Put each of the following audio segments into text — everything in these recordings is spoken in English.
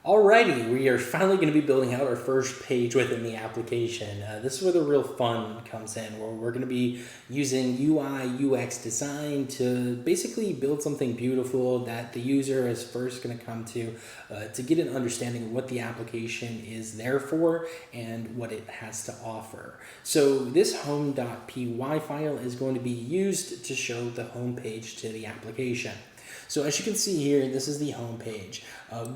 Alrighty, we are finally going to be building out our first page within the application. This is where the real fun comes in, where we're going to be using UI, UX design to basically build something beautiful that the user is first going to come to get an understanding of what the application is there for and what it has to offer. So this home.py file is going to be used to show the home page to the application. So as you can see here, this is the home page.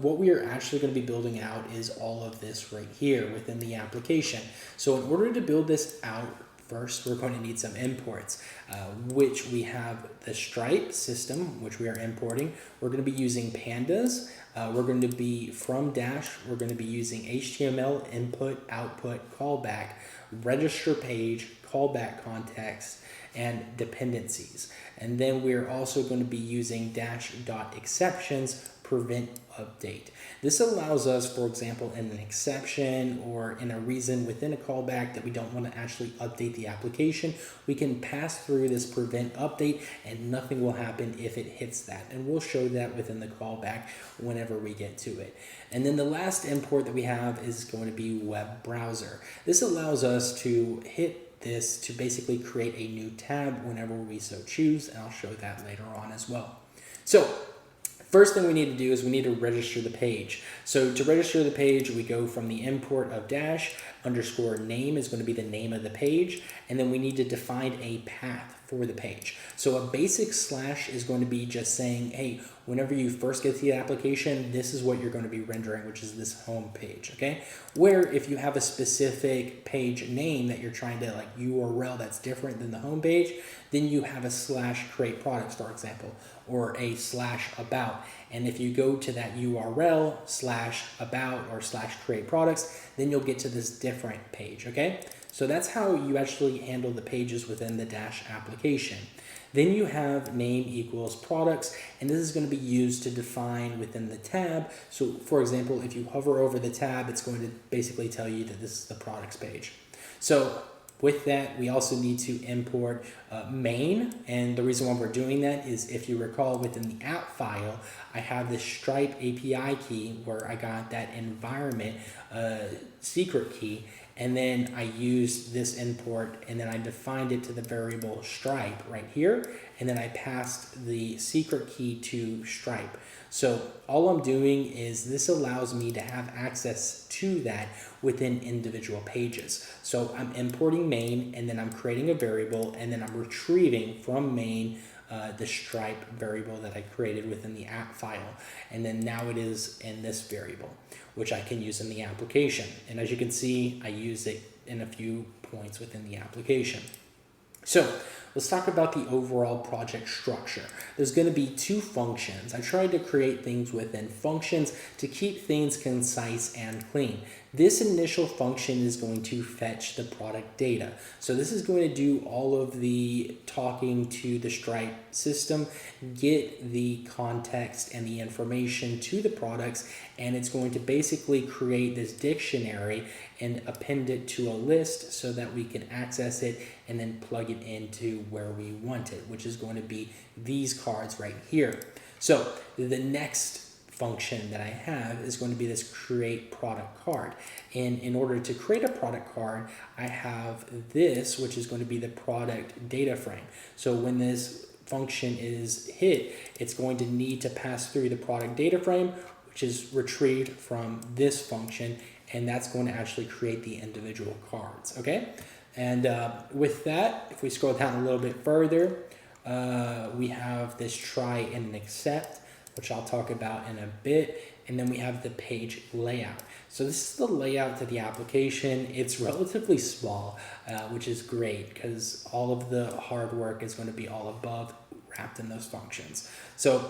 What we are actually going to be building out is all of this right here within the application. So in order to build this out, first we're going to need some imports, which we have the Stripe system, which we are importing. We're going to be using Pandas. We're going to be from Dash. We're going to be using HTML input, output, callback, register page, callback context, and dependencies. And then we're also going to be using dash.exceptions prevent update. This allows us, for example, in an exception or in a reason within a callback that we don't want to actually update the application, we can pass through this prevent update and nothing will happen if it hits that. And we'll show that within the callback whenever we get to it. And then the last import that we have is going to be web browser. This allows us to hit this to basically create a new tab whenever we so choose, and I'll show that later on as well. So first thing we need to do is we need to register the page. So to register the page, we go from the import of dash underscore name is going to be the name of the page, and then we need to define a path for the page. So a basic slash is going to be just saying, hey, whenever you first get to the application, this is what you're going to be rendering, which is this home page, okay? Where if you have a specific page name that you're trying to like URL that's different than the home page, then you have a slash create products, for example, or a slash about. And if you go to that URL slash about or slash create products, then you'll get to this different page, okay? So that's how you actually handle the pages within the Dash application. Then you have name equals products, and this is going to be used to define within the tab. So for example, if you hover over the tab, it's going to basically tell you that this is the products page. So with that, we also need to import main, and the reason why we're doing that is if you recall within the app file, I have this Stripe API key where I got that environment secret key, and then I used this import and then I defined it to the variable Stripe right here, and then I passed the secret key to Stripe. So all I'm doing is this allows me to have access to that within individual pages. So I'm importing main, and then I'm creating a variable, and then I'm retrieving from main the Stripe variable that I created within the app file. And then now it is in this variable, which I can use in the application. And as you can see, I use it in a few points within the application. So let's talk about the overall project structure. There's going to be two functions. I tried to create things within functions to keep things concise and clean. This initial function is going to fetch the product data. So this is going to do all of the talking to the Stripe system, get the context and the information to the products, and it's going to basically create this dictionary and append it to a list so that we can access it and then plug it into where we want it, which is going to be these cards right here. So the next function that I have is going to be this create product card. And in order to create a product card, I have this, which is going to be the product data frame. So when this function is hit, it's going to need to pass through the product data frame, which is retrieved from this function, and that's going to actually create the individual cards, okay? And with that, if we scroll down a little bit further, we have this try and accept, which I'll talk about in a bit, and then we have the page layout. So this is the layout to the application. It's relatively small, which is great because all of the hard work is going to be all above wrapped in those functions. So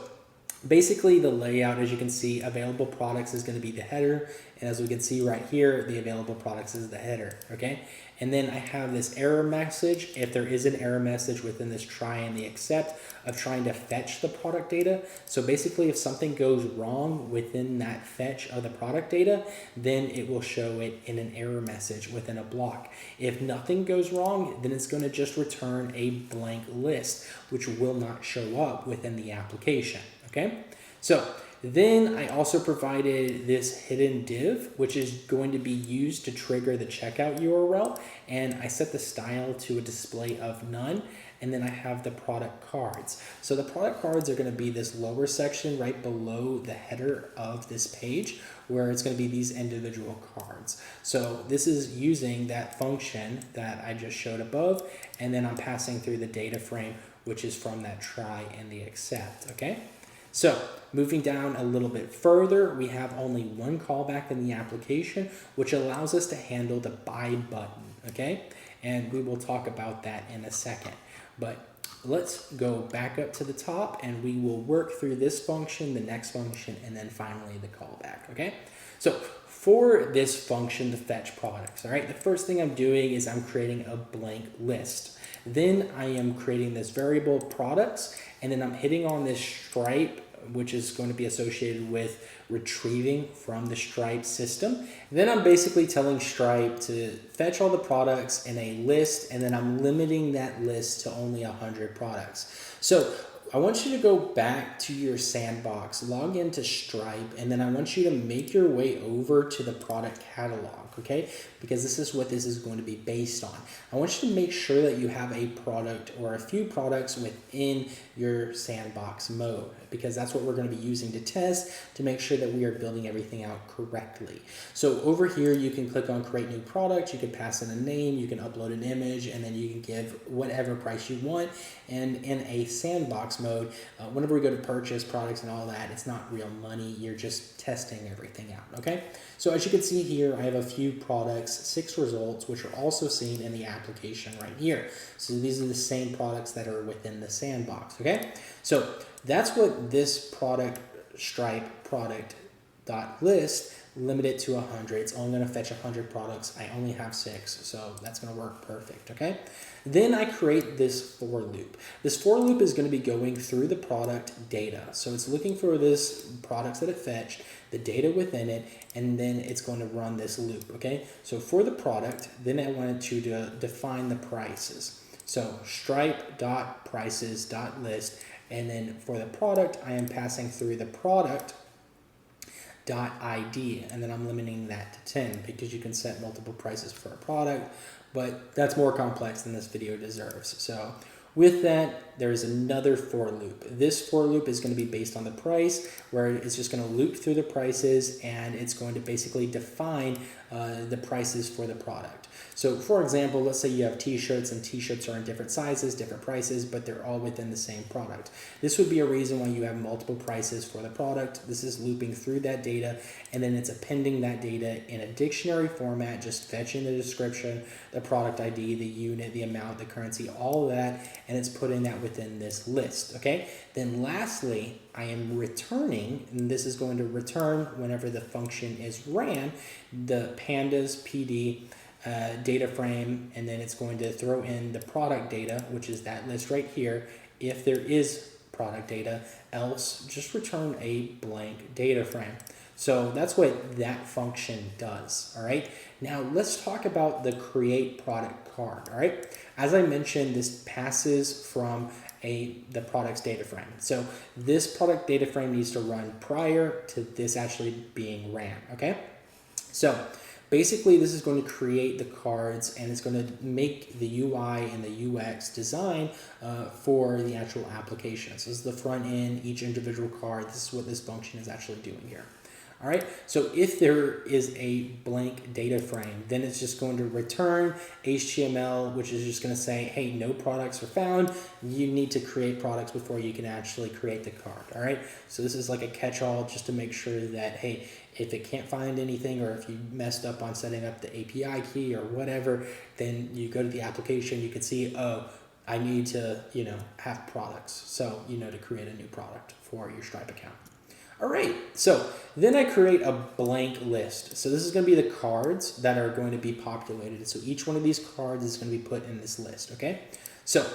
basically the layout, as you can see, available products is going to be the header, and as we can see right here, the available products is the header, okay? And then I have this error message, if there is an error message within this try and the accept of trying to fetch the product data. So basically if something goes wrong within that fetch of the product data, then it will show it in an error message within a block. If nothing goes wrong, then it's going to just return a blank list, which will not show up within the application, okay? So then I also provided this hidden div, which is going to be used to trigger the checkout URL. And I set the style to a display of none. And then I have the product cards. So the product cards are going to be this lower section right below the header of this page, where it's going to be these individual cards. So this is using that function that I just showed above, and then I'm passing through the data frame, which is from that try and the accept, okay? So moving down a little bit further, we have only one callback in the application, which allows us to handle the buy button, okay? And we will talk about that in a second. But let's go back up to the top and we will work through this function, the next function, and then finally the callback, okay? So for this function to fetch products, all right, the first thing I'm doing is I'm creating a blank list. Then I am creating this variable products, and then I'm hitting on this stripe, which is going to be associated with retrieving from the Stripe system. Then I'm basically telling Stripe to fetch all the products in a list, and then I'm limiting that list to only 100 products. So I want you to go back to your sandbox, log into Stripe, and then I want you to make your way over to the product catalog, okay? Because this is what this is going to be based on. I want you to make sure that you have a product or a few products within your sandbox mode, because that's what we're going to be using to test to make sure that we are building everything out correctly. So over here, you can click on create new product, you can pass in a name, you can upload an image, and then you can give whatever price you want. And in a sandbox mode, whenever we go to purchase products and all that, it's not real money, you're just testing everything out, okay? So as you can see here, I have a few products, 6 results, which are also seen in the application right here. So these are the same products that are within the sandbox, okay? So that's what this product Stripe product dot list limited to 100. It's only going to fetch 100 products. I only have 6, so that's going to work perfect, okay? Then I create this for loop. This for loop is going to be going through the product data. So it's looking for this products that it fetched, the data within it, and then it's going to run this loop, okay? So for the product, then I wanted to define the prices. So stripe.prices.list, and then for the product, I am passing through the product .id, and then I'm limiting that to 10 because you can set multiple prices for a product, but that's more complex than this video deserves. So with that, there's another for loop. This for loop is going to be based on the price, where it's just going to loop through the prices, and it's going to basically define the prices for the product. So for example, let's say you have t-shirts, and t-shirts are in different sizes, different prices, but they're all within the same product. This would be a reason why you have multiple prices for the product. This is looping through that data, and then it's appending that data in a dictionary format, just fetching the description, the product ID, the unit, the amount, the currency, all of that, and it's putting that within this list, okay? Then lastly, I am returning, and this is going to return whenever the function is ran, the pandas PD data frame, and then it's going to throw in the product data, which is that list right here, if there is product data, else just return a blank data frame. So that's what that function does, all right? Now let's talk about the create product card, all right? As I mentioned, this passes from the product's data frame. So this product data frame needs to run prior to this actually being ran, okay? So basically, this is going to create the cards, and it's going to make the UI and the UX design for the actual application. So this is the front end, each individual card. This is what this function is actually doing here. All right, so if there is a blank data frame, then it's just going to return HTML, which is just going to say, hey, no products are found. You need to create products before you can actually create the card. All right, so this is like a catch-all just to make sure that, hey, if it can't find anything, or if you messed up on setting up the API key or whatever, then you go to the application, you can see, oh, I need to, have products. So, to create a new product for your Stripe account. All right, so then I create a blank list. So this is going to be the cards that are going to be populated. So each one of these cards is going to be put in this list, okay? So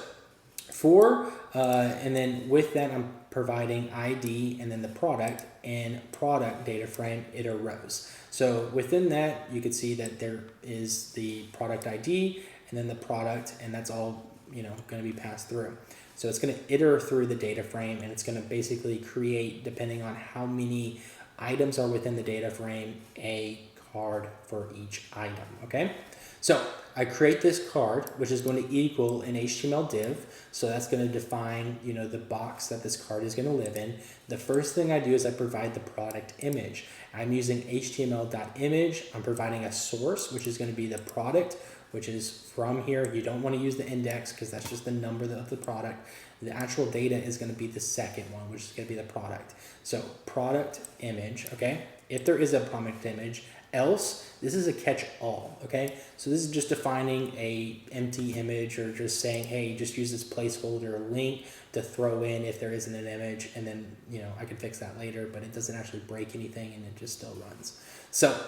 and then with that, I'm providing ID and then the product, and product data frame, it arose. So within that, you can see that there is the product ID and then the product, and that's all, going to be passed through. So it's going to iter through the data frame, and it's going to basically create, depending on how many items are within the data frame, a card for each item, okay? So I create this card, which is going to equal an HTML div. So that's going to define, you know, the box that this card is going to live in. The first thing I do is I provide the product image. I'm using html.image. I'm providing a source, which is going to be the product, which is from here. You don't want to use the index because that's just the number of the product. The actual data is going to be the second one, which is going to be the product. So product image, okay? If there is a product image, else, this is a catch-all, okay? So this is just defining a empty image, or just saying, hey, just use this placeholder link to throw in if there isn't an image, and then, you know, I can fix that later, but it doesn't actually break anything, and it just still runs. So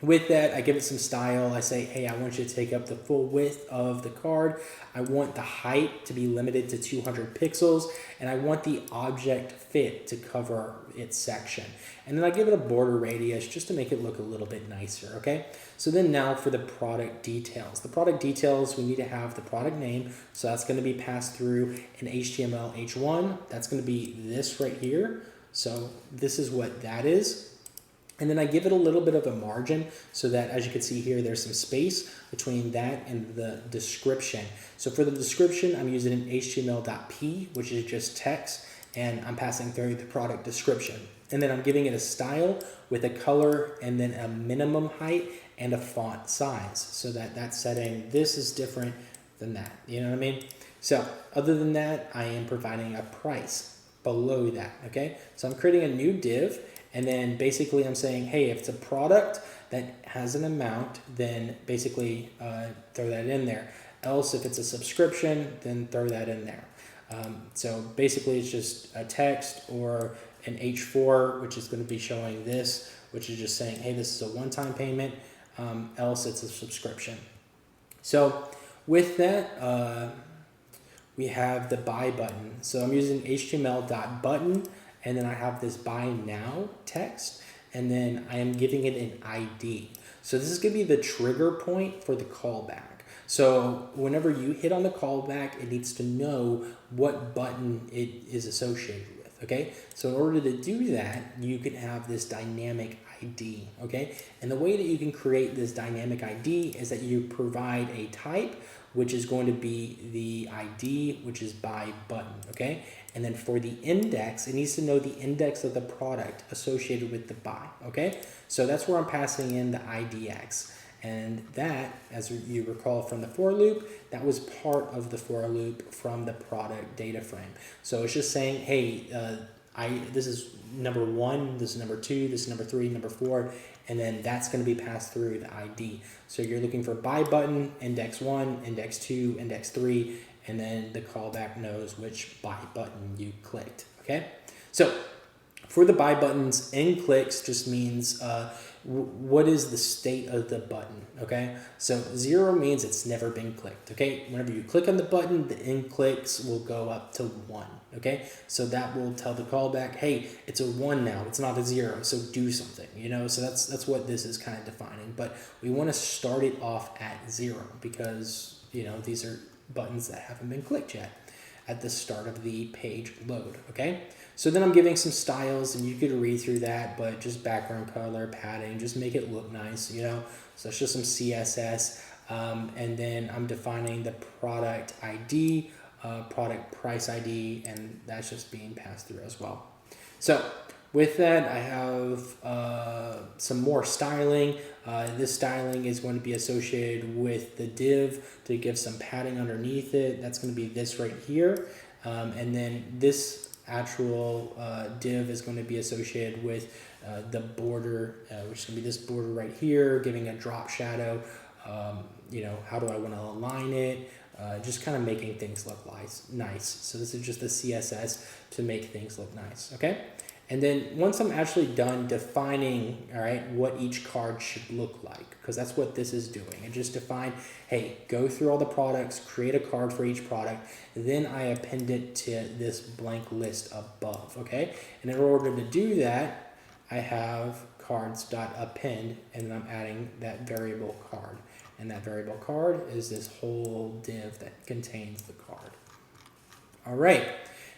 with that, I give it some style. I say, hey, I want you to take up the full width of the card. I want the height to be limited to 200 pixels, and I want the object fit to cover its section. And then I give it a border radius just to make it look a little bit nicer, okay? So then now for the product details. The product details, we need to have the product name. So that's going to be passed through an HTML H1. That's going to be this right here. So this is what that is. And then I give it a little bit of a margin so that, as you can see here, there's some space between that and the description. So for the description, I'm using an html.p, which is just text, and I'm passing through the product description. And then I'm giving it a style with a color and then a minimum height and a font size, so that that's setting, this is different than that. You know what I mean? So other than that, I am providing a price below that, okay? So I'm creating a new div. And then basically I'm saying, hey, if it's a product that has an amount, then basically throw that in there. Else, if it's a subscription, then throw that in there. So basically it's just a text or an H4, which is going to be showing this, which is just saying, hey, this is a one-time payment. Else, it's a subscription. So with that, we have the buy button. So I'm using html.button. And then I have this buy now text, and then I am giving it an ID. So this is going to be the trigger point for the callback. So whenever you hit on the callback, it needs to know what button it is associated with, okay? So in order to do that, you can have this dynamic ID, okay? And the way that you can create this dynamic ID is that you provide a type, which is going to be the ID, which is buy button, okay? And then for the index, it needs to know the index of the product associated with the buy, okay? So that's where I'm passing in the IDX. And that, as you recall from the for loop, that was part of the for loop from the product data frame. So it's just saying, hey, this is number 1, this is number 2, this is number 3, number 4, and then that's going to be passed through the ID. So you're looking for buy button, index 1, index 2, index 3, and then the callback knows which buy button you clicked, okay? So for the buy buttons, in clicks just means what is the state of the button, okay? So 0 means it's never been clicked, okay? Whenever you click on the button, the in clicks will go up to 1, okay? So that will tell the callback, hey, it's a 1 now, it's not a 0, so do something, you know? So that's what this is kind of defining, but we want to start it off at 0 because, you know, these are buttons that haven't been clicked yet at the start of the page load, okay? So then I'm giving some styles, and you could read through that, but just background color, padding, just make it look nice, you know? So it's just some CSS, and then I'm defining the product ID, product price ID, and that's just being passed through as well. So with that, I have some more styling. This styling is going to be associated with the div to give some padding underneath it. That's going to be this right here. And then this actual div is going to be associated with the border, which is going to be this border right here, giving a drop shadow. You know, how do I want to align it? Just kind of making things look nice. So this is just the CSS to make things look nice, okay? And then once I'm actually done defining, all right, what each card should look like, because that's what this is doing. It just define, hey, go through all the products, create a card for each product, then I append it to this blank list above, okay? And in order to do that, I have cards.append, and then I'm adding that variable card. And that variable card is this whole div that contains the card. All right.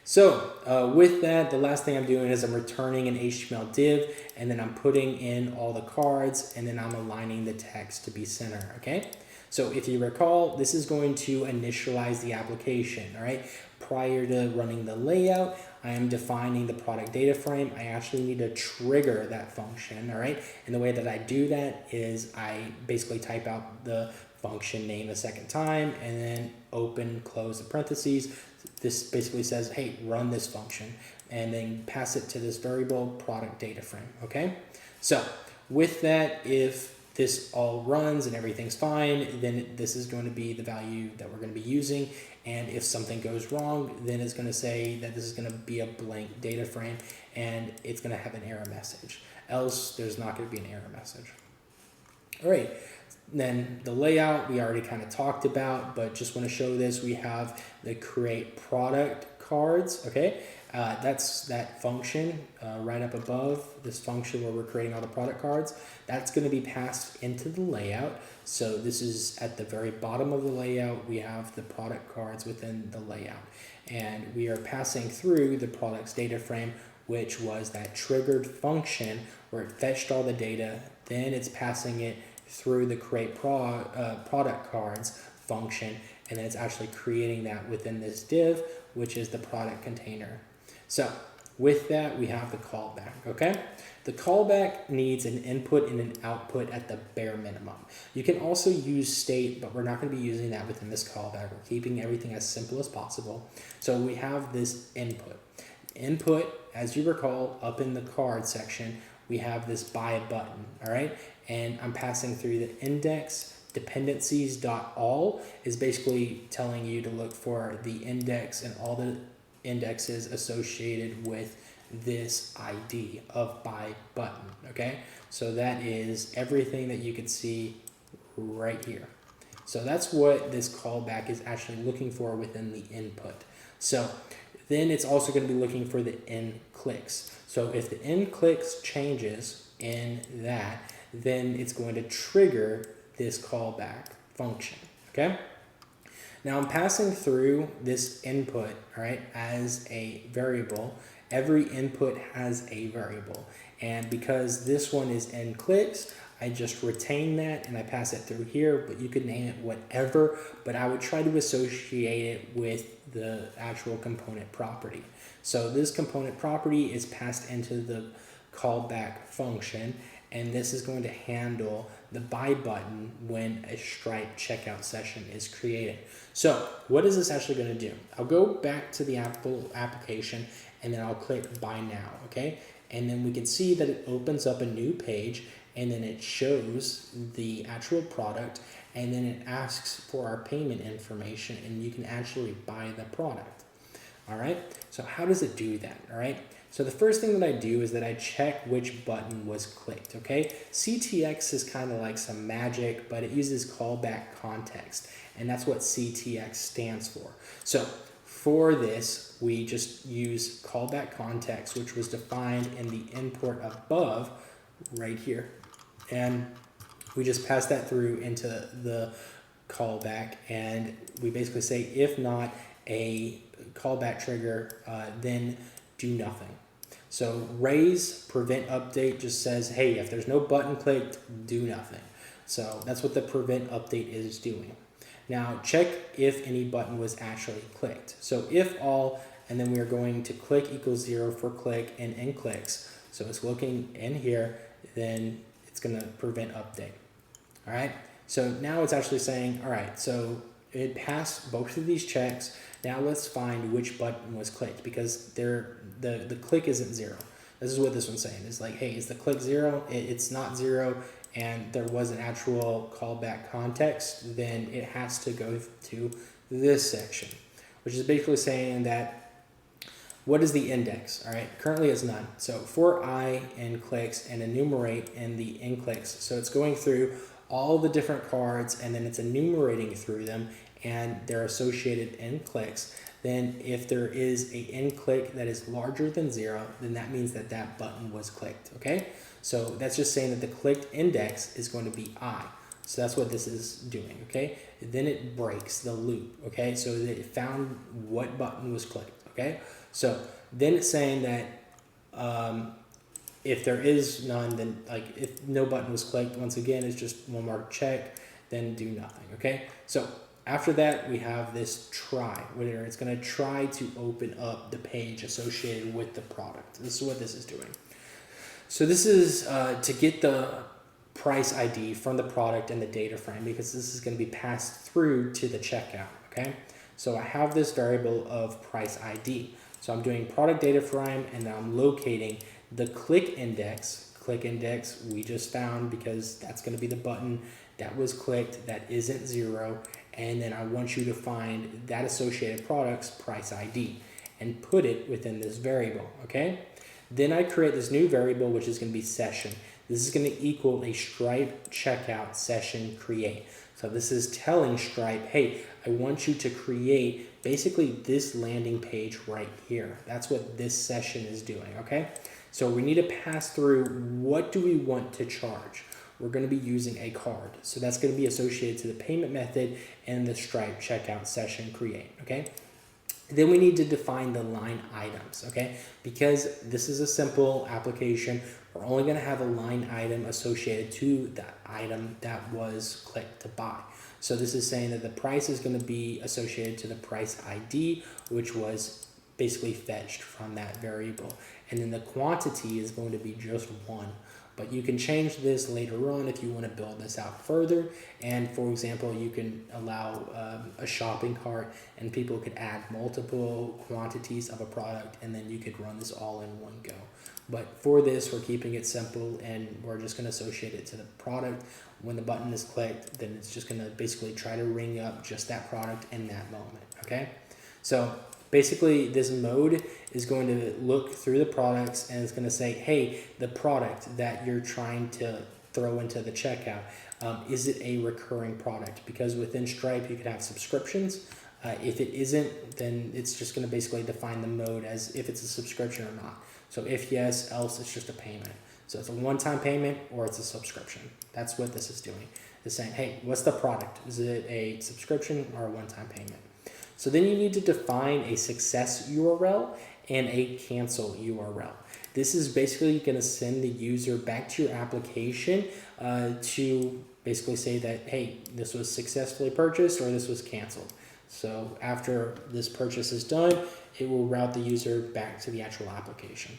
So with that, the last thing I'm doing is I'm returning an HTML div, and then I'm putting in all the cards, and then I'm aligning the text to be center, okay? So if you recall, this is going to initialize the application, all right? Prior to running the layout, I am defining the product data frame. I actually need to trigger that function, all right? And the way that I do that is I basically type out the function name a second time and then open, close the parentheses. This basically says, hey, run this function, and then pass it to this variable product data frame, okay? So with that, if this all runs and everything's fine, then this is going to be the value that we're going to be using. And if something goes wrong, then it's going to say that this is going to be a blank data frame and it's going to have an error message. Else, there's not going to be an error message. All right. Then the layout we already kind of talked about, but just want to show this. We have the create product cards, okay? That's that function right up above, this function where we're creating all the product cards. That's going to be passed into the layout. So this is at the very bottom of the layout. We have the product cards within the layout. And we are passing through the products data frame, which was that triggered function where it fetched all the data. Then it's passing it through the create product cards function, and then it's actually creating that within this div, which is the product container. So with that, we have the callback, okay? The callback needs an input and an output at the bare minimum. You can also use state, but we're not going to be using that within this callback. We're keeping everything as simple as possible. So we have this input. Input, as you recall, up in the card section, we have this buy button, all right? And I'm passing through the index dependencies.all is basically telling you to look for the index and all the indexes associated with this ID of buy button, okay? So that is everything that you could see right here. So that's what this callback is actually looking for within the input. So then it's also going to be looking for the end clicks. So if the end clicks changes in that, then it's going to trigger this callback function, okay? Now I'm passing through this input, all right, as a variable. Every input has a variable. And because this one is end clicks, I just retain that and I pass it through here, but you could name it whatever, but I would try to associate it with the actual component property. So this component property is passed into the callback function, and this is going to handle the buy button when a Stripe checkout session is created. So what is this actually going to do? I'll go back to the application and then I'll click buy now, okay? And then we can see that it opens up a new page, and then it shows the actual product, and then it asks for our payment information, and you can actually buy the product. All right, so how does it do that? All right, so the first thing that I do is that I check which button was clicked, okay? CTX is kind of like some magic, but it uses callback context, and that's what CTX stands for. So for this, we just use callback context, which was defined in the import above right here. And we just pass that through into the callback, and we basically say, if not a callback trigger, then do nothing. So raise prevent update just says, hey, if there's no button clicked, do nothing. So that's what the prevent update is doing. Now check if any button was actually clicked. So if all, and then we are going to click equals 0 for click and end clicks. So it's looking in here, then it's going to prevent update. All right. So now it's actually saying, all right, so it passed both of these checks. Now let's find which button was clicked, because the click isn't 0. This is what this one's saying. It's like, hey, is the click 0? It's not 0, and there was an actual callback context, then it has to go to this section, which is basically saying that what is the index? All right, currently it's none. So for I end clicks and enumerate in the end clicks. So it's going through all the different cards, and then it's enumerating through them and their associated end clicks. Then if there is a end click that is larger than 0, then that means that that button was clicked, okay? So that's just saying that the clicked index is going to be I. So that's what this is doing, okay? Then it breaks the loop, okay? So it found what button was clicked, okay? So then it's saying that if there is none, then like if no button was clicked, once again, it's just one mark check, then do nothing, okay? So after that, we have this try, where it's gonna try to open up the page associated with the product. This is what this is doing. So this is to get the price ID from the product and the data frame, because this is going to be passed through to the checkout, okay? So I have this variable of price ID. So I'm doing product data frame, and I'm locating the click index. Click index we just found because that's going to be the button that was clicked that isn't 0. And then I want you to find that associated product's price ID and put it within this variable, okay? Then I create this new variable, which is going to be session. This is going to equal a Stripe checkout session create. So this is telling Stripe, hey, I want you to create basically this landing page right here. That's what this session is doing, okay? So we need to pass through, what do we want to charge? We're going to be using a card. So that's going to be associated to the payment method and the Stripe checkout session create, okay? Then we need to define the line items, okay? Because this is a simple application, we're only going to have a line item associated to the item that was clicked to buy. So this is saying that the price is going to be associated to the price ID, which was basically fetched from that variable. And then the quantity is going to be just 1. But you can change this later on if you want to build this out further. And for example, you can allow a shopping cart, and people could add multiple quantities of a product, and then you could run this all in one go. But for this, we're keeping it simple, and we're just going to associate it to the product. When the button is clicked, then it's just going to basically try to ring up just that product in that moment, okay? So basically, this mode is going to look through the products, and it's going to say, hey, the product that you're trying to throw into the checkout, is it a recurring product? Because within Stripe, you could have subscriptions. If it isn't, then it's just going to basically define the mode as if it's a subscription or not. So if yes, else it's just a payment. So it's a one-time payment or it's a subscription. That's what this is doing. It's saying, hey, what's the product? Is it a subscription or a one-time payment? So then you need to define a success URL and a cancel URL. This is basically going to send the user back to your application to basically say that, hey, this was successfully purchased or this was canceled. So after this purchase is done, it will route the user back to the actual application.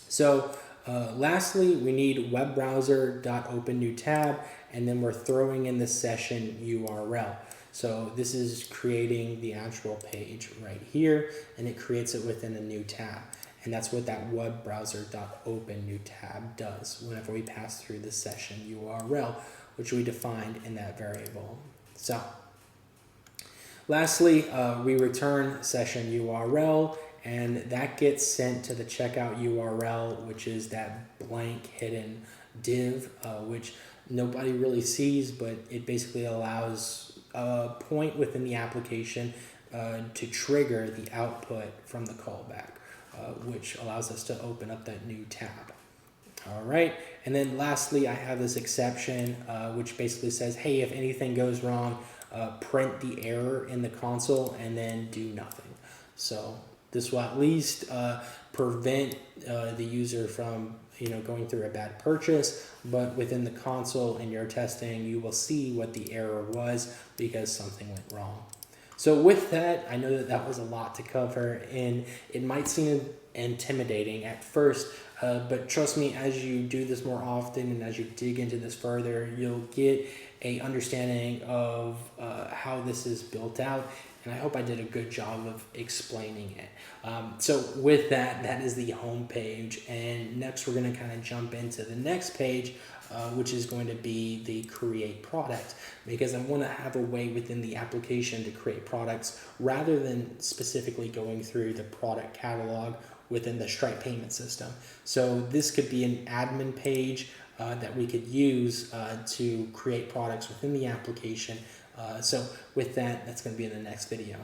So lastly, we need web browser.open new tab, and then we're throwing in the session URL. So this is creating the actual page right here, and it creates it within a new tab. And that's what that web browser.open new tab does whenever we pass through the session URL, which we defined in that variable. So lastly, we return session URL, and that gets sent to the checkout URL, which is that blank hidden div, which nobody really sees, but it basically allows a point within the application to trigger the output from the callback, which allows us to open up that new tab. All right, and then lastly, I have this exception, which basically says, hey, if anything goes wrong, print the error in the console and then do nothing. So this will at least prevent the user from going through a bad purchase, but within the console in your testing, you will see what the error was because something went wrong. So with that, I know that that was a lot to cover, and it might seem intimidating at first, but trust me, as you do this more often and as you dig into this further, you'll get a understanding of how this is built out, and I hope I did a good job of explaining it. So with that, that is the home page, and next we're going to kind of jump into the next page, which is going to be the create product, because I want to have a way within the application to create products rather than specifically going through the product catalog within the Stripe payment system. So this could be an admin page that we could use to create products within the application. So with that, that's going to be in the next video.